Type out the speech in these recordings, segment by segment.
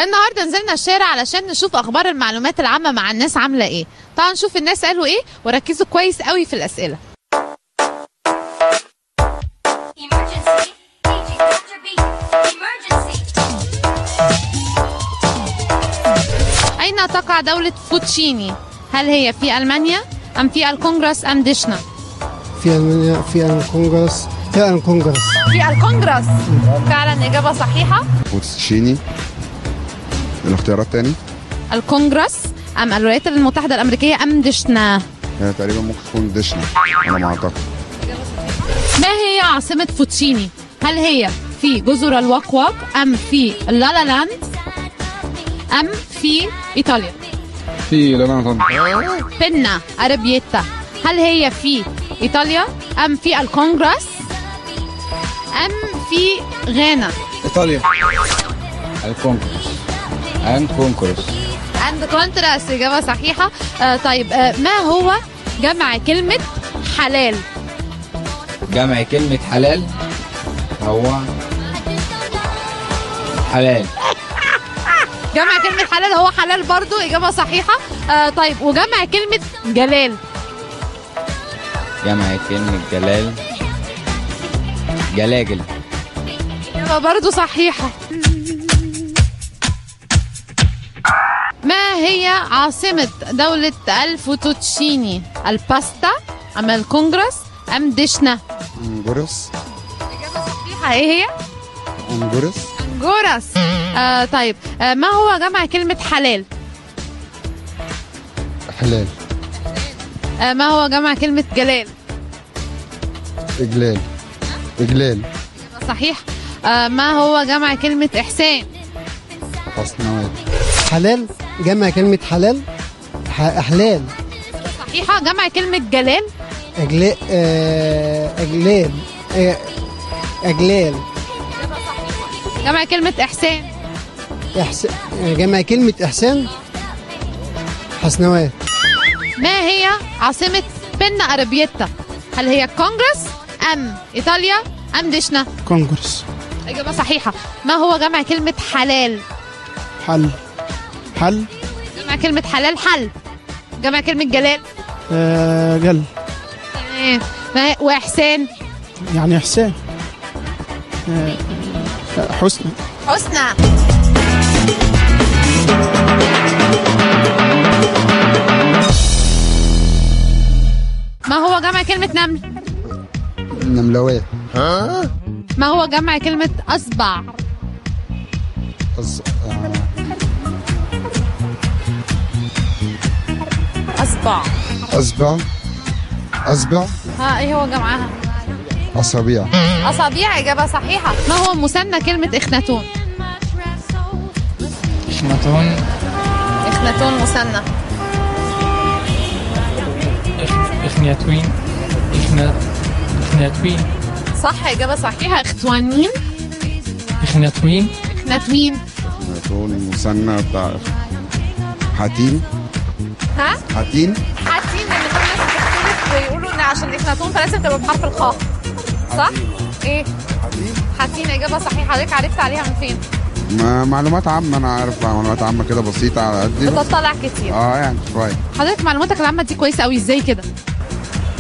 النهارده نزلنا الشارع علشان نشوف اخبار المعلومات العامه مع الناس عامله ايه. تعالوا نشوف الناس قالوا ايه وركزوا كويس قوي في الاسئله. اين تقع دوله فوتشيني؟ هل هي في المانيا ام في الكونغرس ام دشنا؟ في المانيا، في الكونغرس، في الكونغرس. في الكونغرس فعلا اجابه صحيحه. فوتشيني. الاختيارات تاني. الكونغرس ام الولايات المتحده الامريكيه ام دشنا؟ هي تقريبا ممكن تكون دشنا على ما اعتقد. ما هي عاصمه فوتشيني؟ هل هي في جزر الوكواك ام في لالالاند ام في ايطاليا؟ في لالالاند. بينا ارابييتا. هل هي في ايطاليا ام في الكونغرس ام في غانا؟ ايطاليا. الكونغرس. عند كونتراس اجابه صحيحه. طيب ما هو جمع كلمه حلال؟ جمع كلمة حلال هو حلال. جمع كلمه حلال هو حلال برضو اجابه صحيحه. طيب وجمع كلمه جلال؟ جمع كلمة جلال جلاجل. اجابه برضو صحيحه. ما هي عاصمة دولة الفوتوتشيني؟ الباستا أم الكونغرس أم دشنا؟ انجورس. إجابة صحيحة. إيه هي؟ انجورس. انجورس. طيب ما هو جمع كلمة حلال؟ حلال. ما هو جمع كلمة جلال؟ اجلال. اجلال. إجابة صحيحة. ما هو جمع كلمة إحسان؟ حسنوات. حلال. جمع كلمة حلال أحلال. صحيحة. جمع كلمة جلال؟ أجلال. أجلال. جمع كلمة إحسان؟ جمع كلمة إحسان حسنوات. ما هي عاصمة بينا أرابييتا؟ هل هي الكونغرس أم إيطاليا أم دشنا؟ كونغرس. إجابة صحيحة. ما هو جمع كلمة حلال؟ حل. جمع كلمة حلال حل. جمع كلمة جلال؟ جل. تمام. وإحسان؟ يعني إحسان. حسنى. ما هو جمع كلمة نمل؟ نملوات. ما هو جمع كلمة أصبع؟ أصبع. إيه هو جمعها؟ أصابيع. أصابيع. إجابة صحيحة. ما هو مثنى كلمة إخناتون؟ إخناتون مثنى. إخناتوين. صح. إجابة صحيحة. إخوانين. إخناتوين. المثنى بتاع حاتين. حاتين. اللي كل الناس بتختلف ويقولوا إن عشان إخناتون فلازم تبقى بحرف الخاء. صح؟ إيه؟ حاتين. إجابة صحيحة. حضرتك عرفت عليها من فين؟ معلومات عامة. أنا عارف معلومات عامة كده بسيطة على قدي. بتطلع كتير. يعني شوية. حضرتك معلوماتك العامة دي كويسة قوي. إزاي كده؟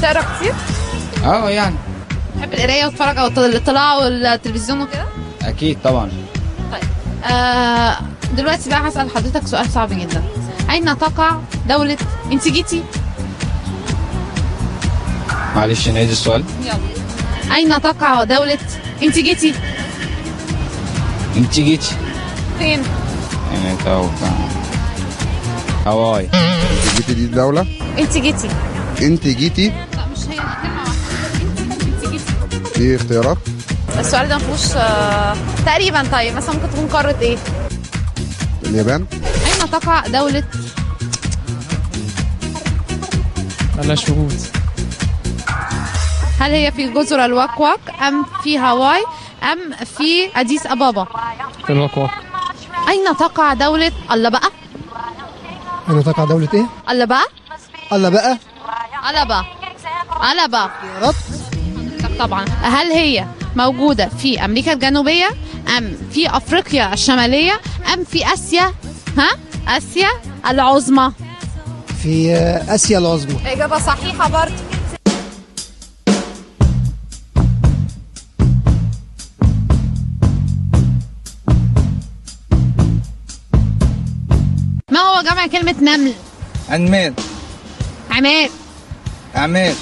تقرا كتير؟ يعني تحب القراية وتتفرج على الاطلاع والتلفزيون وكده؟ أكيد طبعا. طيب دلوقتي بقى هسأل حضرتك سؤال صعب جدا. أين تقع دولة أنت جيتي؟ معلش نعيد السؤال. يلا. أين تقع دولة أنت جيتي؟ فين؟ يعني توقع هاواي. انت جيتي دي دولة؟ أنت جيتي. لا مش هي كلمة واحدة. أنت جيتي. في اختيارات؟ السؤال ده مفهوش تقريبا. طيب مثلا ممكن تكون قارة إيه؟ اليابان. أين تقع دولة؟ على شهود. هل هي في جزر الوكواك أم في هاواي أم في أديس أبابا؟ في الوكواك. أين تقع دولة الله بقى؟ أين تقع دولة إيه؟ الله بقى؟ رد. طبعا. هل هي موجودة في أمريكا الجنوبية أم في أفريقيا الشمالية أم في آسيا؟ ها؟ آسيا العظمى. في آسيا العظمى. إجابة صحيحة برضه. ما هو جمع كلمة نمل؟ عماد. عماد. عماد.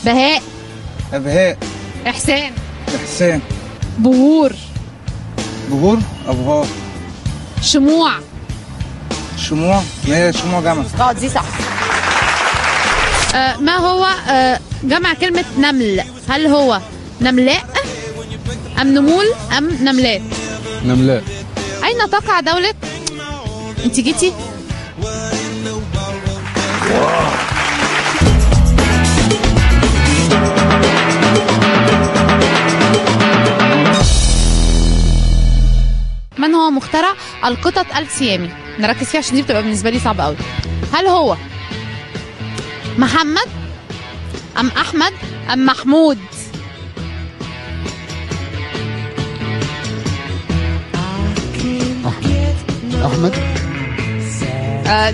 بهاء. أبهاء. إحسان. إحسان. بهور. بهور. أبهار. شموع. شموع. ما هي شموع جمع؟ دي صح. ما هو جمع كلمة نمل؟ هل هو نملاء أم نمول أم نملات؟ نملاء. أين تقع دولة؟ أنت جيتي؟ من هو مخترع القطط السيامي؟ نركز فيها عشان دي بتبقى بالنسبة لي صعبة قوي. هل هو محمد أم أحمد أم محمود؟ أحمد.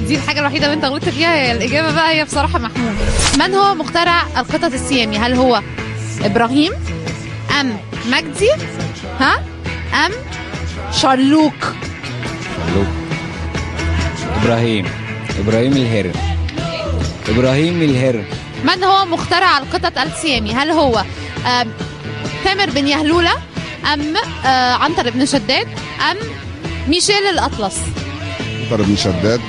دي الحاجة الوحيدة اللي انت غلطت فيها، هي الإجابة بقى هي بصراحة محمود. من هو مخترع القطط السيامي؟ هل هو إبراهيم أم مجدي ها أم شارلوك؟ شارلوك. إبراهيم. إبراهيم الهر. إبراهيم الهر. من هو مخترع القطط السيامي؟ هل هو تامر بن يهلولة أم عنتر بن شداد أم ميشيل الأطلس؟ عنتر بن شداد،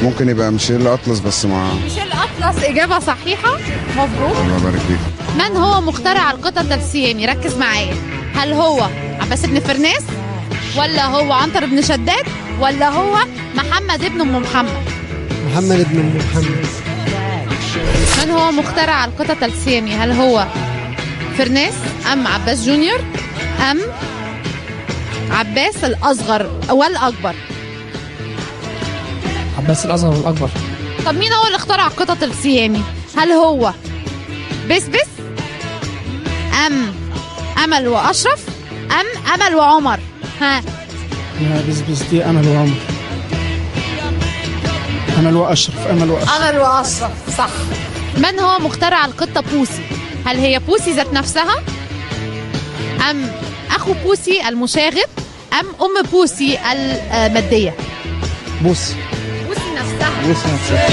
وممكن يبقى ميشيل الأطلس بس مع ميشيل الأطلس. إجابة صحيحة، مبروك. الله يبارك فيك. من هو مخترع القطط السيامي؟ ركز معايا. هل هو عباس بن فرناس ولا هو عنتر بن شداد ولا هو محمد بن أم محمد؟ محمد بن أم محمد. من هو مخترع القطط السيامي؟ هل هو فرناس أم عباس جونيور أم عباس الأصغر والأكبر؟ عباس الأصغر والأكبر. طب مين هو اللي اخترع القطط السيامي؟ هل هو بسبس أم أمل وأشرف أم أمل وعمر؟ ها؟ لا بس دي أمل وعمر. أمل وأشرف. أمل وأشرف صح. من هو مخترع القطة بوسي؟ هل هي بوسي ذات نفسها أم أخو بوسي المشاغب أم أم بوسي المادية؟ بوسي. بوسي نفسها. بوسي نفسها.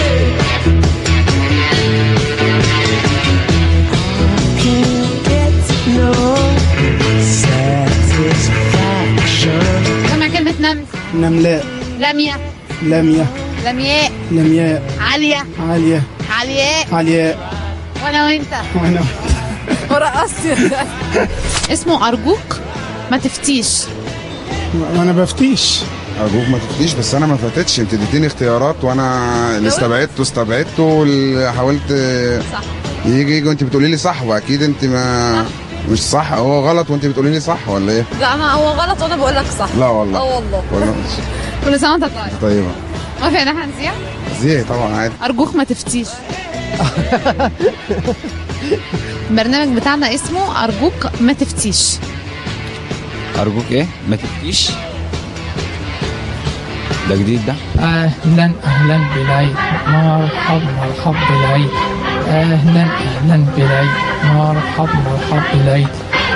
جمع كلمة نمل. نملاء. لمية. لمية. لمياء. لمياء. عالية. عالية. علياء. علياء. وأنا وأنت. وأنا ورقصت. اسمه أرجوك ما تفتيش. وأنا بفتيش. أرجوك ما تفتيش، بس أنا ما فاتتش، أنت اديتيني اختيارات وأنا اللي استبعدته واللي حاولت صح. يجي وأنت بتقولي لي صح، وأكيد أنت ما مش صح، هو غلط وأنت بتقولي لي صح ولا إيه؟ لا أنا هو غلط وأنا بقول لك صح. لا والله. والله. كل سنة وأنت طيب. طيبة. ما في احنا نذيع؟ زي طبعا عادي. أرجوك ما تفتيش. البرنامج بتاعنا اسمه أرجوك ما تفتيش. أرجوك إيه؟ ما تفتيش؟ ده جديد ده؟ أهلا أهلا بالعيد، مرحب بالعيد. أهلا أهلا بالعيد، مرحب بالعيد.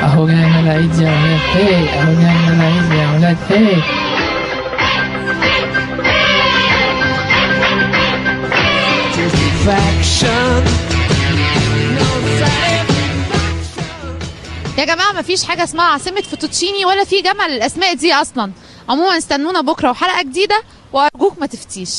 أهو جانا العيد يا ولاد، هي أهو جانا العيد يا ولاد، هي. يا جماعة مفيش حاجة اسمها عاصمة فوتوتشيني ولا في جمع للأسماء دي أصلا. عموما استنونا بكرة وحلقة جديدة، وأرجوك ما تفتيش.